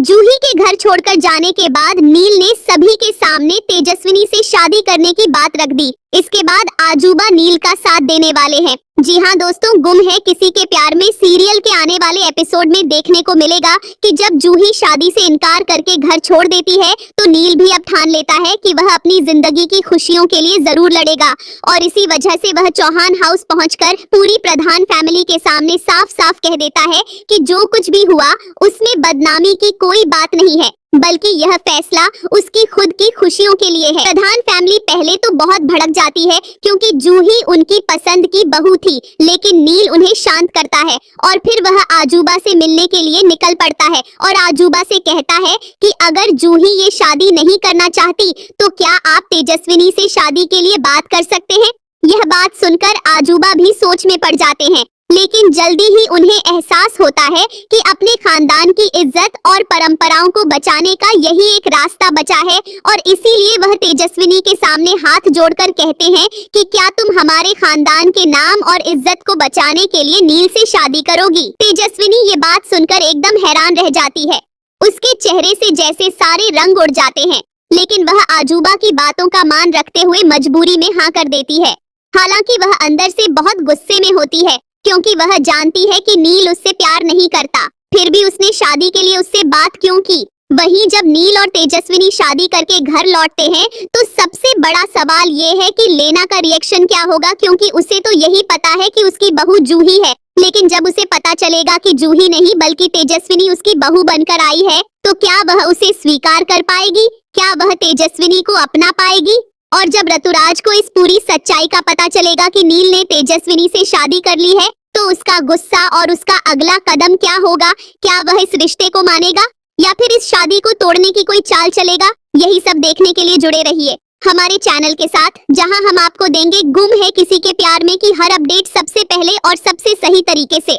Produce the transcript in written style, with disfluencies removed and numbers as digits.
जूही के घर छोड़कर जाने के बाद नील ने सभी के सामने तेजस्विनी से शादी करने की बात रख दी। इसके बाद आजूबा नील का साथ देने वाले हैं। जी हाँ दोस्तों, गुम है किसी के प्यार में सीरियल के आने वाले एपिसोड में देखने को मिलेगा कि जब जूही शादी से इनकार करके घर छोड़ देती है तो नील भी अब ठान लेता है कि वह अपनी जिंदगी की खुशियों के लिए जरूर लड़ेगा और इसी वजह से वह चौहान हाउस पहुंचकर पूरी प्रधान फैमिली के सामने साफ साफ कह देता है कि जो कुछ भी हुआ उसमें बदनामी की कोई बात नहीं है, बल्कि यह फैसला उसकी खुद की खुशियों के लिए है। प्रधान फैमिली पहले तो बहुत भड़क जाती है क्योंकि जूही उनकी पसंद की बहू थी, लेकिन नील उन्हें शांत करता है और फिर वह आजूबा से मिलने के लिए निकल पड़ता है और आजूबा से कहता है कि अगर जूही ये शादी नहीं करना चाहती तो क्या आप तेजस्विनी से शादी के लिए बात कर सकते हैं। यह बात सुनकर आजूबा भी सोच में पड़ जाते हैं, लेकिन जल्दी ही उन्हें एहसास होता है कि अपने खानदान की इज्जत और परंपराओं को बचाने का यही एक रास्ता बचा है और इसीलिए वह तेजस्विनी के सामने हाथ जोड़कर कहते हैं कि क्या तुम हमारे खानदान के नाम और इज्जत को बचाने के लिए नील से शादी करोगी। तेजस्विनी ये बात सुनकर एकदम हैरान रह जाती है। उसके चेहरे से जैसे सारे रंग उड़ जाते हैं, लेकिन वह आजूबा की बातों का मान रखते हुए मजबूरी में हाँ कर देती है। हालांकि वह अंदर से बहुत गुस्से में होती है क्योंकि वह जानती है कि नील उससे प्यार नहीं करता, फिर भी उसने शादी के लिए उससे बात क्यों की। वहीं जब नील और तेजस्विनी शादी करके घर लौटते हैं तो सबसे बड़ा सवाल ये है कि लेना का रिएक्शन क्या होगा, क्योंकि उसे तो यही पता है कि उसकी बहू जूही है, लेकिन जब उसे पता चलेगा कि जूही नहीं बल्कि तेजस्विनी उसकी बहू बनकर आई है तो क्या वह उसे स्वीकार कर पाएगी, क्या वह तेजस्विनी को अपना पाएगी। और जब ऋतुराज को इस पूरी सच्चाई का पता चलेगा कि नील ने तेजस्विनी से शादी कर ली है तो उसका गुस्सा और उसका अगला कदम क्या होगा, क्या वह इस रिश्ते को मानेगा या फिर इस शादी को तोड़ने की कोई चाल चलेगा। यही सब देखने के लिए जुड़े रहिए हमारे चैनल के साथ, जहां हम आपको देंगे गुम है किसी के प्यार में की हर अपडेट सबसे पहले और सबसे सही तरीके से।